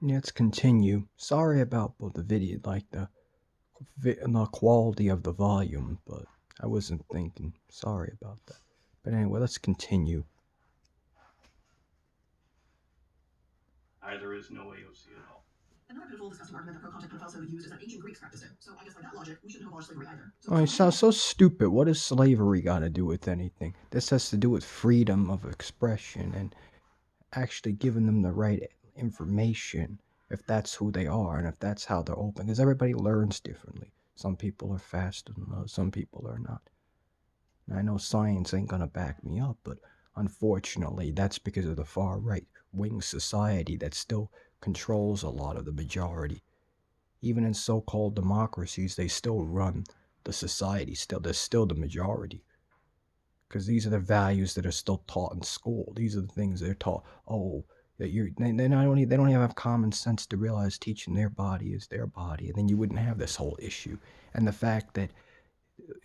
Let's continue. Sorry about both the video, like the quality of the volume, but I wasn't thinking. Sorry about that. But anyway, let's continue. There is no AOC at all. Another pitiful, disgusting argument that pro-contact pedophiles have used is that ancient Greeks practiced it. So I guess by that logic, we shouldn't have abolished slavery either. Oh, it sounds so stupid. What does slavery got to do with anything? This has to do with freedom of expression and actually giving them the right information if that's who they are and if that's how they're open. Because everybody learns differently. Some people are faster than others, some people are not. And I know science ain't gonna back me up, but unfortunately, that's because of the far right wing society that still controls a lot of the majority. Even in so called democracies, they still run the society, they're still the majority. Because these are the values that are still taught in school. These are the things they're taught. Oh, that they don't even have common sense to realize teaching their body is their body, and then you wouldn't have this whole issue. And the fact that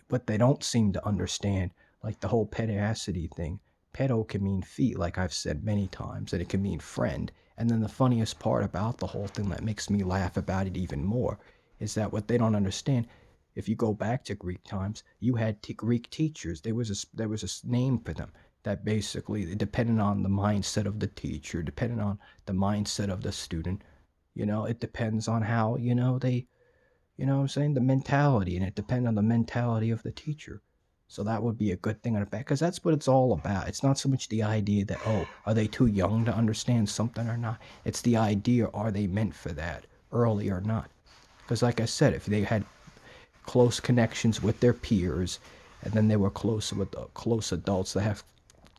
what they don't seem to understand, like the whole pedacity thing. Pedo can mean feet, like I've said many times, and it can mean friend. And then the funniest part about the whole thing that makes me laugh about it even more is that what they don't understand. If you go back to Greek times, you had Greek teachers. There was a name for them that basically depended on the mindset of the teacher, depending on the mindset of the student. It depends on how what I'm saying? The mentality, and it depends on the mentality of the teacher. So that would be a good thing on the back, because that's what it's all about. It's not so much the idea that, oh, are they too young to understand something or not? It's the idea, are they meant for that early or not? Because, like I said, if they had close connections with their peers, and then they were close with close adults that have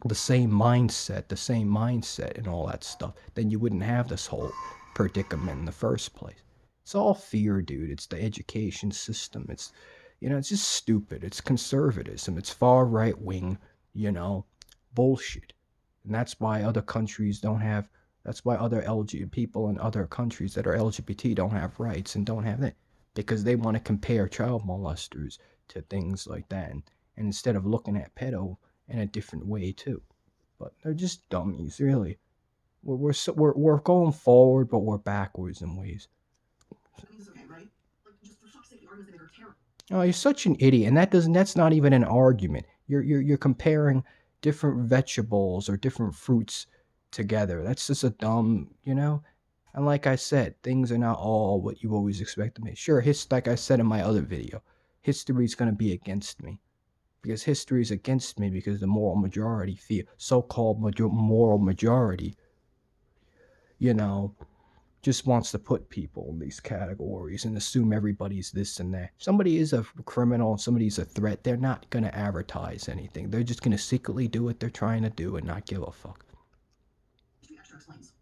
the same mindset and all that stuff, then you wouldn't have this whole predicament in the first place. It's all fear, dude. It's the education system. It's just stupid. It's conservatism. It's far right wing, you know, bullshit. And that's why other countries don't have, that's why other LGBT people in other countries that are LGBT don't have rights and don't have that. Because they want to compare child molesters to things like that. And instead of looking at pedo in a different way, too. But they're just dummies, really. We're going forward, but we're backwards in ways. That means it's okay, right? Like, just for fuck's sake, the arguments they make are terrible. Oh, you're such an idiot, and that's not even an argument. You're comparing different vegetables or different fruits together. That's just a dumb. And like I said, things are not all what you always expect to be. Sure, like I said in my other video, history is going to be against me because history is against me because the moral majority feel so-called moral majority, you know, just wants to put people in these categories and assume everybody's this and that. If somebody is a criminal, somebody's a threat, they're not going to advertise anything. They're just going to secretly do what they're trying to do and not give a fuck. History Extra explains.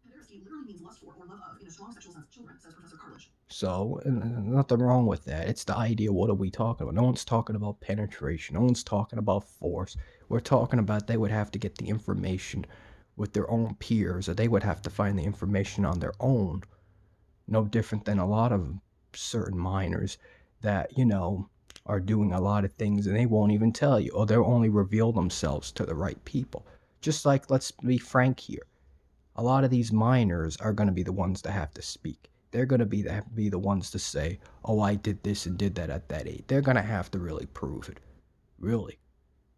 Pederasty literally means lust for or love of in a strong sexual sense of children, says Professor Cartledge. So, nothing wrong with that. It's the idea, what are we talking about? No one's talking about penetration. No one's talking about force. We're talking about they would have to get the information with their own peers, or they would have to find the information on their own. No different than a lot of certain minors that, are doing a lot of things and they won't even tell you, or they'll only reveal themselves to the right people. Just like, let's be frank here, a lot of these minors are going to be the ones that have to speak. They're going to be the ones to say, oh, I did this and did that at that age. They're going to have to really prove it. Really.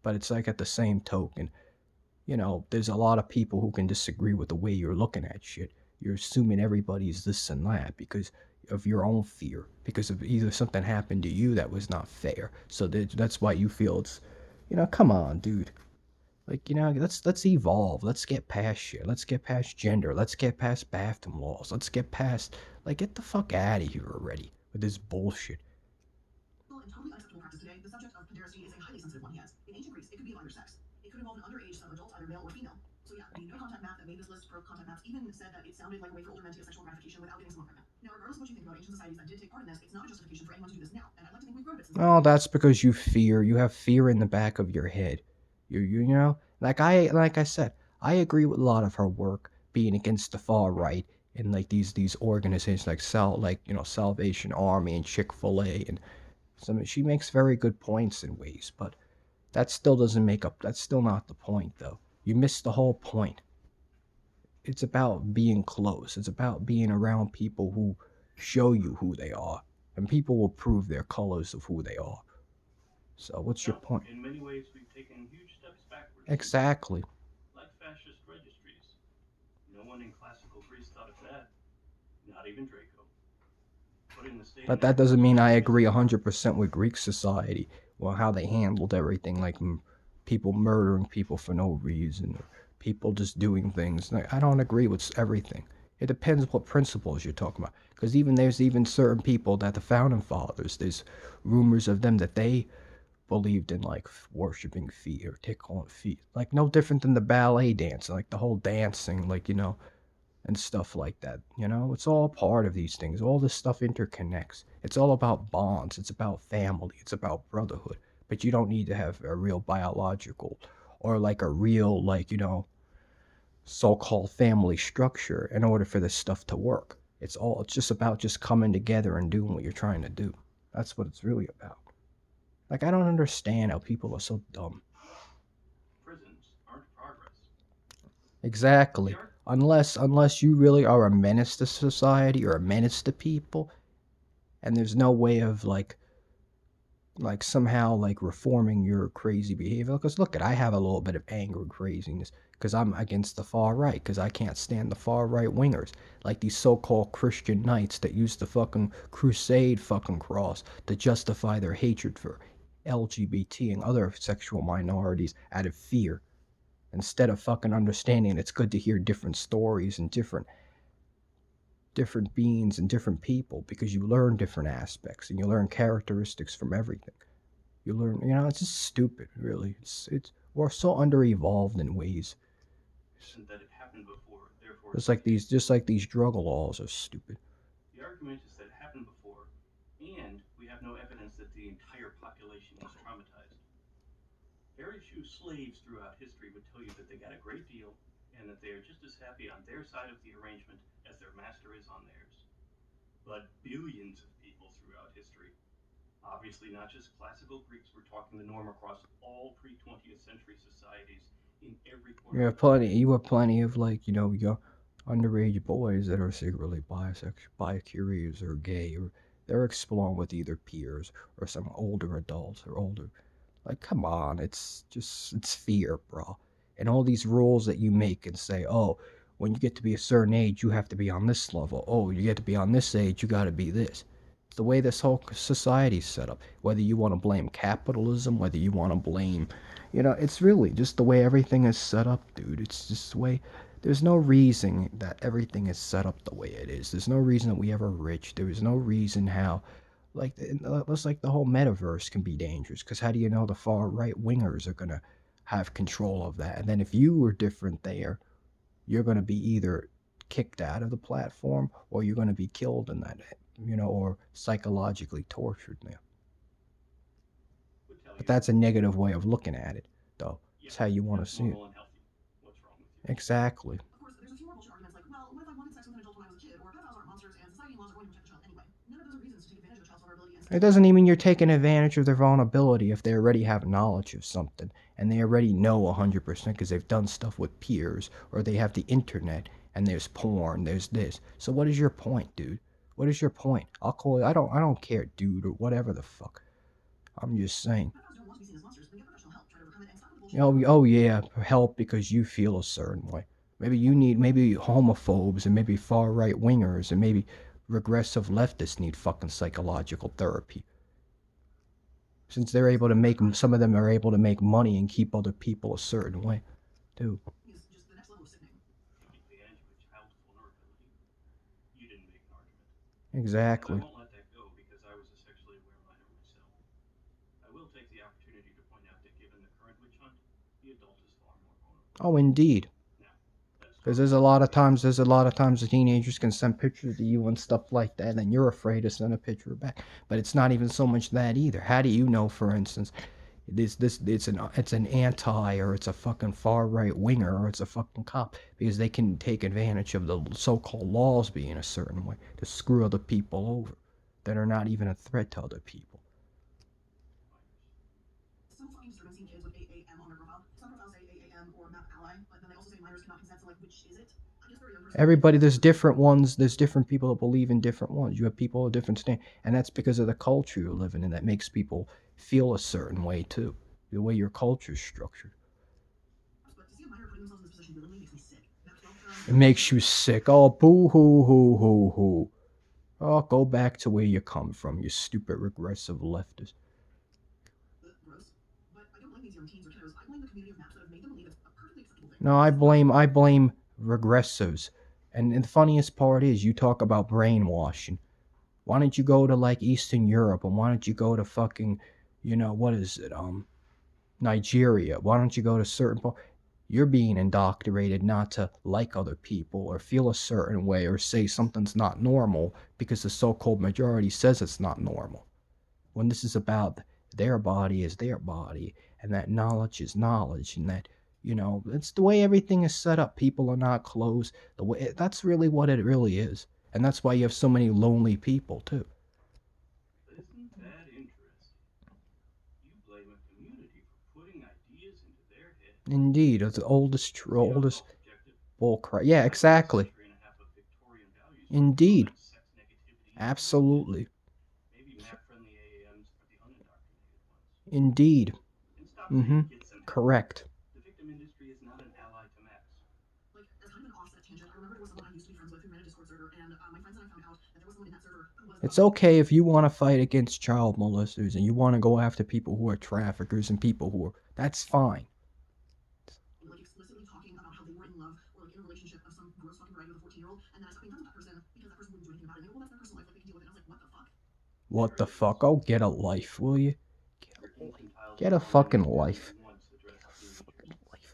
But it's like, at the same token, there's a lot of people who can disagree with the way you're looking at shit. You're assuming everybody's this and that because of your own fear, because of either something happened to you that was not fair. So that's why you feel it's, come on, dude. Like, let's evolve. Let's get past shit. Let's get past gender. Let's get past bathroom laws. Let's get past, like, get the fuck out of here already with this bullshit. Well, in totally unacceptable practice today, the subject of pederasty is a highly sensitive one he has. In ancient Greece, it could be of either sex. It could involve an underage subadult, either male or female. So yeah, the no-contact map that made this list, pro-contact maps, even said that it sounded like a way for older men to get sexual gratification without getting someone pregnant. Now, regardless of what you think about ancient societies that did take part in this, it's not a justification for anyone to do this now, and I'd like to think we've grown a bit since then. Oh, that's because you have fear in the back of your head. Like I said, I agree with a lot of her work being against the far right and like these organizations like Salvation Army and Chick-fil-A and she makes very good points in ways, but that still doesn't make up, that's still not the point though. You missed the whole point. it's about being close. It's about being around people who show you who they are, and people will prove their colors of who they are. So, what's your No, point? in many ways, we've taken huge steps backwards since then, Exactly. like fascist registries. No one in classical Greece thought of that, not even Draco. Putting the state in But that charge of doesn't mean I registries agree is hard. 100% with Greek society, well, how they handled everything, like people murdering people for no reason, or people just doing things. Like, I don't agree with everything. It depends what principles you're talking about. Because even there's even certain people that the founding fathers, there's rumors of them that they believed in like worshiping feet or tickling feet, like no different than the ballet dance, like the whole dancing, like and stuff like that. It's all part of these things. All this stuff interconnects. It's all about bonds. It's about family. It's about brotherhood. But you don't need to have a real biological or like a real, like, so called family structure in order for this stuff to work. It's just about just coming together and doing what you're trying to do. That's what it's really about. Like, I don't understand how people are so dumb. Prisons aren't progress. The Exactly. arc. Unless you really are a menace to society or a menace to people, and there's no way of like somehow like reforming your crazy behavior. Because look, I have a little bit of anger and craziness because I'm against the far right, because I can't stand the far right wingers, like these so-called Christian knights that use the fucking crusade fucking cross to justify their hatred for LGBT and other sexual minorities out of fear, instead of fucking understanding it's good to hear different stories and different beings and different people, because you learn different aspects and you learn characteristics from everything. You learn, it's just stupid, really. It's we're so under evolved in ways. Isn't that it happened before, therefore it's okay. Just like these drug laws are stupid. The argument is that it happened before, and we have no evidence that the entire population was traumatized. Very few slaves throughout history would tell you that they got a great deal and that they are just as happy on their side of the arrangement as their master is on theirs. But billions of people throughout history, obviously not just classical Greeks, we're talking the norm across all pre 20th century societies in every corner of the planet. You have plenty of like young underage boys that are secretly bisexual, bi-curious, or gay, or they're exploring with either peers or some older adults or older. Like, come on, it's fear, bro. And all these rules that you make and say, oh, when you get to be a certain age, you have to be on this level. Oh, you get to be on this age, you got to be this. It's the way this whole society's set up. Whether you want to blame capitalism, whether you want to blame, it's really just the way everything is set up, dude. It's just the way. There's no reason that everything is set up the way it is. There's no reason that we ever rich. There is no reason how like it's like the whole metaverse can be dangerous, because how do you know the far right wingers are gonna have control of that? And then if you were different there, you're gonna be either kicked out of the platform or you're gonna be killed in that, or psychologically tortured now. Would tell But you, that's a negative way of looking at it, though. It's yeah, how you want to that's see it. normal and healthy. What's wrong with you? Exactly. Of course, there's a few more bullshit arguments like, well, what if I wanted sex with an adult when I was a kid? Or pedophiles aren't monsters and society and laws are going to protect the child anyway. None of those are reasons to take advantage of a child's vulnerability and It sexual doesn't even you're taking advantage of their vulnerability if they already have knowledge of something and they already know 100% because they've done stuff with peers, or they have the internet and there's porn, there's this. So what is your point, dude? What is your point? I'll call it. I don't care, dude, or whatever the fuck. I'm just saying. Pedophiles don't want to be seen as monsters, then get professional help. Try to overcome it and stop with the bullshit about Oh yeah, help because you feel a certain way. Maybe you need, maybe homophobes and maybe far right wingers and maybe regressive leftists need fucking psychological therapy, since they're able to make, some of them are able to make money and keep other people a certain way too. is just the next level of sickening. Take advantage of a child's vulnerability? You didn't make an argument. And I Exactly. won't let that go because I was a sexually aware minor myself. I will take the opportunity to point out that given the current witch hunt, the adult is far more vulnerable. Oh, indeed. Now, let's Because talk about there's a lot of times the teenagers can send pictures to you and stuff like that, and you're afraid to send a picture back. But it's not even so much that either. How do you know, for instance, it's an anti, or it's a fucking far right winger, or it's a fucking cop, because they can take advantage of the so-called laws being a certain way to screw other people over that are not even a threat to other people. minors. So fucking disturbing seeing kids with AAM on their profile. Some profiles say AAM or map ally, but then they also say minors cannot consent, so like, which is it? I guess for a young person. Everybody, there's different ones. There's different people that believe in different ones. You have people of different stand, and that's because of the culture you're living in. That makes people feel a certain way too. The way your culture is structured. But to see a minor putting themselves in this position willingly makes me sick. That felt It makes you sick. Oh, boo hoo hoo hoo hoo. Oh, go back to where you come from, you stupid regressive leftist. gross. But I don't blame these young teens or kiddos. I blame the community of maps that have made them believe it's a perfectly acceptable thing. No, I blame regressives. And the funniest part is you talk about brainwashing. Why don't you go to like Eastern Europe and why don't you go to fucking, what is it? Nigeria. Why don't you go to certain you're being indoctrinated not to like other people or feel a certain way or say something's not normal because the so-called majority says it's not normal. When this is about their body is their body and that knowledge is knowledge and that it's the way everything is set up. People are not closed. The way that's really what it really is, and that's why you have so many lonely people too. Isn't that interesting? You blame a community for putting ideas into their head. Indeed, it's the See how oldest self-objective? bull crap. Yeah, After a exactly. century and a half of Victorian values Indeed, like sex negativity and prohibition, absolutely, maybe map-friendly AAMs are the unindoctrinated ones. indeed. And stop Mm-hmm. saying get some help. Correct. The victim industry is not an ally to maps. Like, as kind of an offset tangent, I remember there was someone I used to be friends with who ran a Discord server, and my friends and I found out that there was someone in that server who was It's okay if you want to fight against child molesters and you want to go after people who are traffickers and people who are. That's fine. like explicitly talking about how they were in love or like in a relationship of some gross fucking variety with a 14-year-old, and then I stopped being friends with that person because that person wouldn't do anything about it. And they go, well, that's their personal life, like they can deal with it. And I was like, what the fuck? What the fuck? Oh, get a life, will you? Get Your a life. infantiles Get a parliament fucking never life. even once addressed teenagers. Fucking life.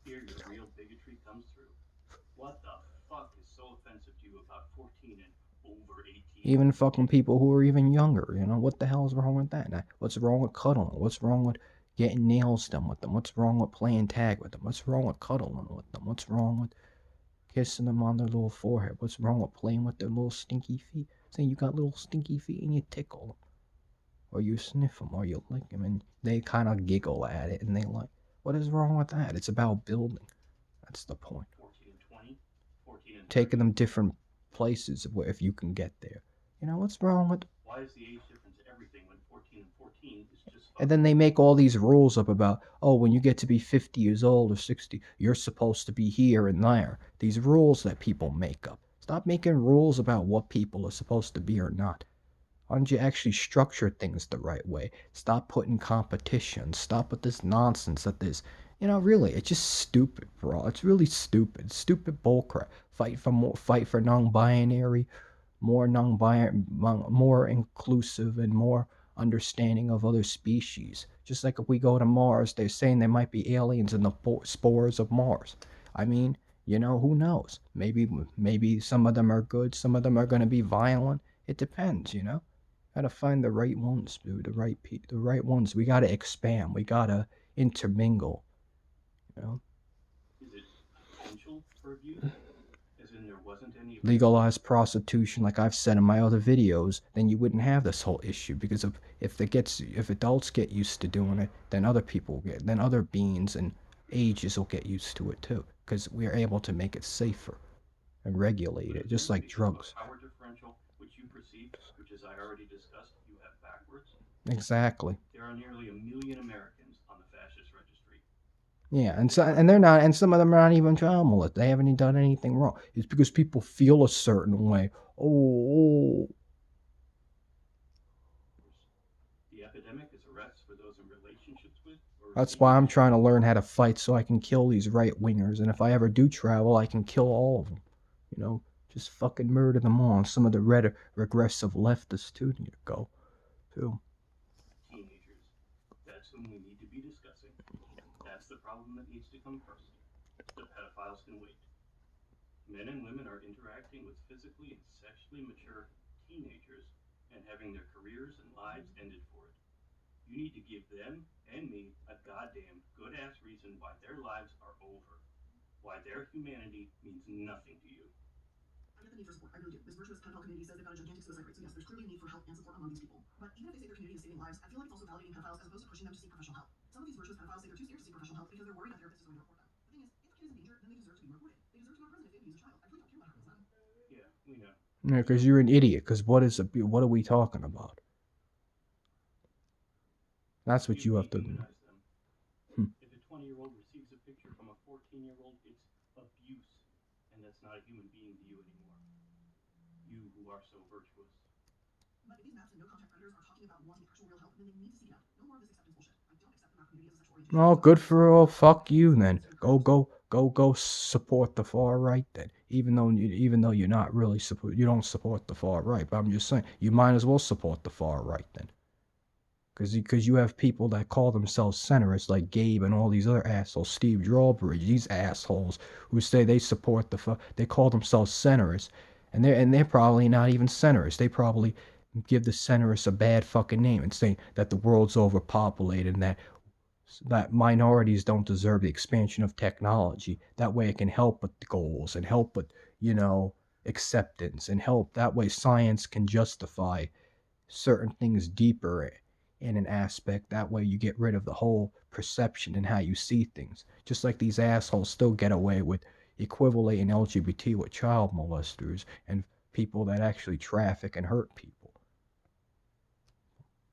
Here your real bigotry comes through. What the fuck is so offensive to you about 14 and over 18? Even fucking people who are even younger. What the hell is wrong with that? What's wrong with cuddling? What's wrong with getting nails done with them? What's wrong with playing tag with them? What's wrong with cuddling with them? What's wrong with kissing them on their little forehead? What's wrong with playing with their little stinky feet? Saying you got little stinky feet and you tickle them. Or you sniff them or you lick them and they kind of giggle at it and they like, what is wrong with that? It's about building. That's the point. 14 and 20, 14 and 30. Taking them different places where if you can get there. What's wrong with. Why is the age difference everything when 14 and 14 is just fine? And then they make all these rules up about, oh, when you get to be 50 years old or 60, you're supposed to be here and there. These rules that people make up. Stop making rules about what people are supposed to be or not. Why don't you actually structure things the right way? Stop putting competition. Stop with this nonsense that there's, really, it's just stupid, bro. It's really stupid. Stupid bullcrap. Fight for non-binary, more non-binary, more inclusive, and more understanding of other species. Just like if we go to Mars, they're saying there might be aliens in the spores of Mars. I mean, who knows? Maybe some of them are good, some of them are going to be violent. It depends. Gotta find the right ones, dude. The right ones. We gotta expand. We gotta intermingle. You know, Is it potential for abuse? As in there wasn't any legalize prostitution, like I've said in my other videos. Then you wouldn't have this whole issue because if adults get used to doing it, then other beings and ages will get used to it too. Because we are able to make it safer and regulate it, just like because of drugs. a power differential which you perceive, which as I already discussed, you have backwards. Exactly. There are nearly 1 million Americans on the fascist registry. Yeah, and they're not, and some of them are not even child molested. They haven't done anything wrong. It's because people feel a certain way. Oh, The epidemic is arrests for those in relationships with or that's why I'm trying to learn how to fight so I can kill these right wingers. And if I ever do travel, I can kill all of them. Just fucking murder them all. And some of the regressive leftists too need to go too. teenagers. That's whom we need to be discussing. That's the problem that needs to come first. The pedophiles can wait. Men and women are interacting with physically and sexually mature teenagers and having their careers and lives ended for it. You need to give them and me a goddamn good ass reason why their lives are over. Why their humanity means nothing to you. I get the need for support. I really do. This virtuous pedophile community says they've got a gigantic suicide rate. So yes, there's clearly a need for help and support among these people. But even if they say their community is saving lives, I feel like it's also validating pedophiles as opposed to pushing them to seek professional help. Some of these virtuous pedophiles say they're too scared to seek professional help because they're worried that therapists is going to report them. The thing is, if a kid kid's in danger, then they deserve to be reported. They deserve to go to prison if they abuse a child. I really don't care about how it goes down. Yeah, we know. Yeah, because you're an idiot. Because what are we talking about? That's what you have to do. Dehumanize them. If a 20-year-old receives a picture from a 14-year-old, it's abuse, and that's not a human being to you anymore. You who are so virtuous. But if these maps and no-contact predators are talking about wanting actual real help, then they need to seek it out. No more of this acceptance bullshit. I don't accept the map community as a sexual orientation. Oh, good for all. Fuck you then. Go support the far right then. Even though you're not really you don't support the far right. But I'm just saying you might as well support the far right then. Because you have people that call themselves centrists like Gabe and all these other assholes, Steve Drawbridge, these assholes who say they support they call themselves centrists, and they're probably not even centrists. They probably give the centrists a bad fucking name and say that the world's overpopulated and that minorities don't deserve the expansion of technology. That way it can help with the goals and help with, acceptance and help. That way science can justify certain things deeper in an aspect. That way you get rid of the whole perception and how you see things. Just like these assholes still get away with equivalating LGBT with child molesters and people that actually traffic and hurt people.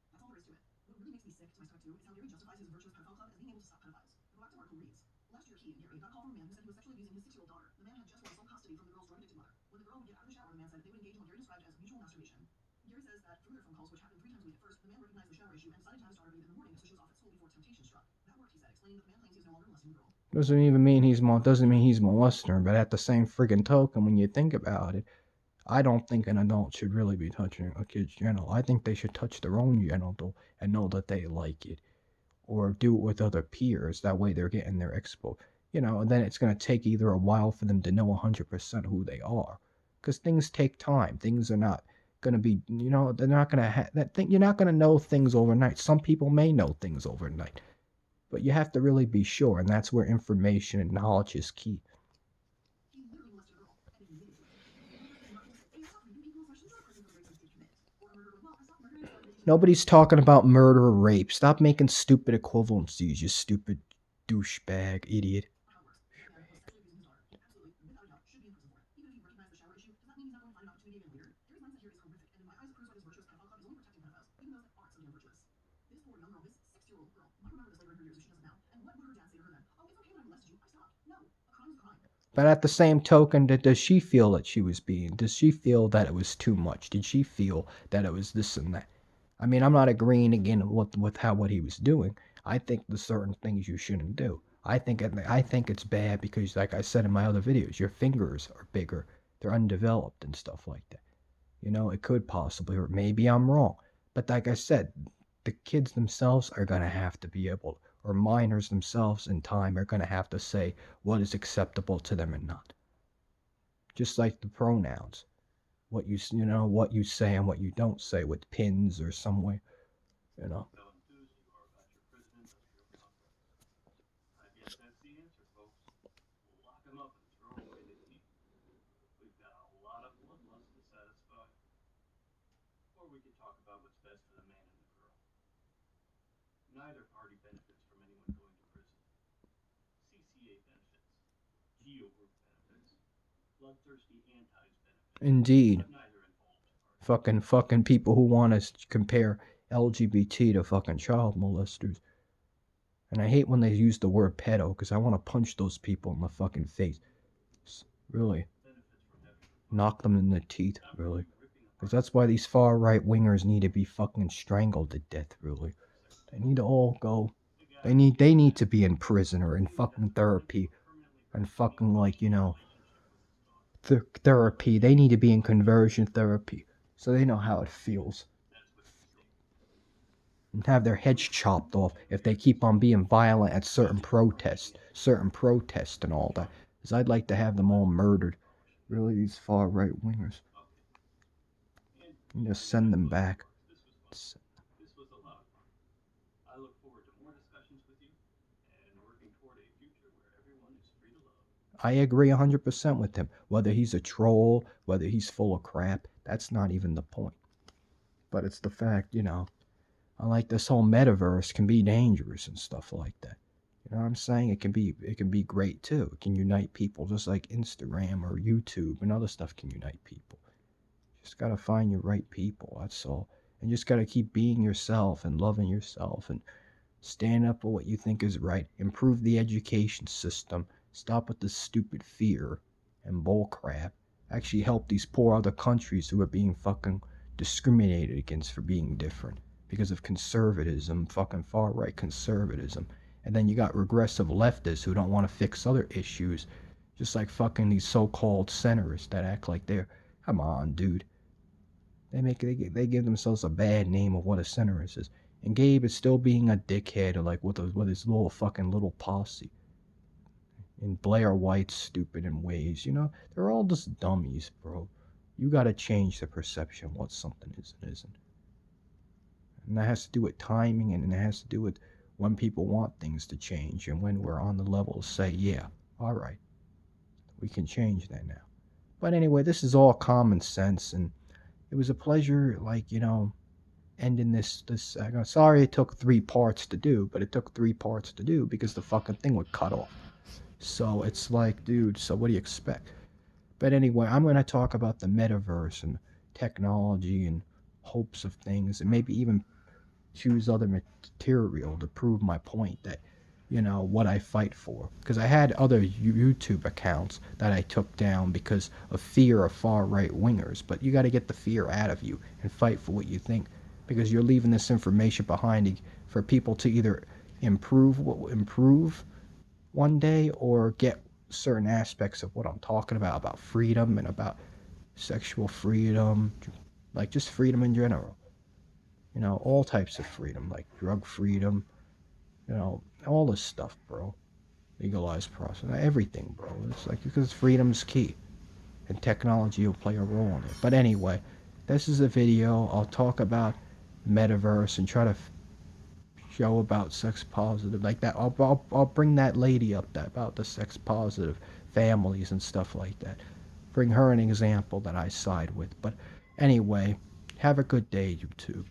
That's all there is to it. What really makes me sick to my stomach too is how Gary justifies his virtuous pedophile club as being able to stop pedophiles. Go back to Article reads. Last year, he and Gary got a call from a man who said he was sexually abusing his 6-year-old daughter. The man had just won sole custody from the girl's drug-addicted mother. When the girl would get out of the shower, the man said they would engage in what Gary described as mutual masturbation. Gary says that through their phone calls, which happened 3 times a week at first, the man recognized the shower issue and decided to have his daughter bathe in the morning so she was off at school before temptation struck. That worked, he said, explaining that the man claims he is no longer molesting the girl. Doesn't mean he's molesting her, but at the same friggin' token, when you think about it, I don't think an adult should really be touching a kid's genital. I think they should touch their own genital and know that they like it, or do it with other peers. That way they're getting their expo. And then it's going to take either a while for them to know 100% who they are, because things take time. Things are not going to be, they're not going to that thing. You're not going to know things overnight. Some people may know things overnight, but you have to really be sure, and that's where information and knowledge is key. He literally molested a girl and admitted to it. Murder is not wholesome. Hey, I stopped raping people, so I shouldn't go to prison for rapes I did commit. Or a murderer, well, I stopped murdering so I did. Nobody's talking about murder or rape. Stop making stupid equivalencies, you stupid douchebag idiot. How it works. This man was sexually abusing his daughter. He absolutely, without a doubt, should be in prison for it. Even if he recognized the shower issue, does that mean he's not going to find an opportunity again later? Gary's mindset here is horrific, and in my eyes, it proves why this virtuous pedophile club is only protecting pedophiles, even those that aren't so damn virtuous. This poor young girl, this 6-year-old girl, might remember this later in her years if she doesn't now. And what would her dad say to her then? Oh, it's okay that I molested you. I stopped. No, a crime is a crime. But at the same token, does she feel that she was being? Does she feel that it was too much? Did she feel that it was this and that? I mean, I'm not agreeing again with what he was doing. I think there's certain things you shouldn't do. I think it's bad because, like I said in my other videos, your fingers are bigger, they're undeveloped and stuff like that. It could possibly, or maybe I'm wrong. But like I said, the kids themselves are gonna have to be able, or minors themselves in time are gonna have to say what is acceptable to them and not. Just like the pronouns, what you say and what you don't say with pins or some way, you know. How enthused you are about your president of your conference. I guess that's the answer, folks. Lock him up and throw away the key. We've got a lot of bloodlust to satisfy. Or we could talk about what's best for the man and the girl. Neither party benefits from anyone going to prison. CCA benefits. Geo group benefits. Bloodthirsty antis benefits. Indeed. But neither involved. Fucking people who want to compare LGBT to fucking child molesters. And I hate when they use the word pedo, because I want to punch those people in the fucking face. Really. Knock them in the teeth, really. Because that's why these far right wingers need to be fucking strangled to death, really. They need to all go. They need to be in prison or in fucking therapy. And fucking, like, therapy. They need to be in conversion therapy. So they know how it feels. And have their heads chopped off if they keep on being violent at certain protests and all that. Because I'd like to have them all murdered. Really, these far right wingers. And just send them back. This was a lot of fun. I look forward to more discussions with you and working toward a future where everyone is free to love. I agree 100% with him. Whether he's a troll, whether he's full of crap, that's not even the point. But it's the fact, I like this whole metaverse can be dangerous and stuff like that. You know what I'm saying? It can be great too. It can unite people just like Instagram or YouTube and other stuff can unite people. Just gotta find your right people, that's all. And you just gotta keep being yourself and loving yourself and stand up for what you think is right. Improve the education system. Stop with the stupid fear and bullcrap. Actually help these poor other countries who are being fucking discriminated against for being different because of conservatism, fucking far right conservatism. And then you got regressive leftists who don't want to fix other issues, just like fucking these so-called centerists that act like they're. Come on, dude. They give themselves a bad name of what a centerist is. And Gabe is still being a dickhead, like with his little fucking little posse. And Blair White's stupid in ways, they're all just dummies, bro. You gotta change the perception of what something is and isn't. And that has to do with timing, and it has to do with when people want things to change, and when we're on the level to say, yeah, all right, we can change that now. But anyway, this is all common sense, and it was a pleasure, ending this. Sorry it took 3 parts to do, but it took 3 parts to do because the fucking thing would cut off. So it's like, dude, so what do you expect? But anyway, I'm going to talk about the metaverse and technology and hopes of things and maybe even choose other material to prove my point that, what I fight for. Because I had other YouTube accounts that I took down because of fear of far right wingers. But you got to get the fear out of you and fight for what you think because you're leaving this information behind for people to either improve one day or get certain aspects of what I'm talking about freedom and about sexual freedom, like just freedom in general. All types of freedom, like drug freedom, all this stuff, bro. Legalized process, everything, bro. It's like because freedom's key, and technology will play a role in it. But anyway, this is a video. I'll talk about metaverse and try to show about sex positive like that. I'll bring that lady up that about the sex positive families and stuff like that. Bring her an example that I side with. But anyway, have a good day, YouTube.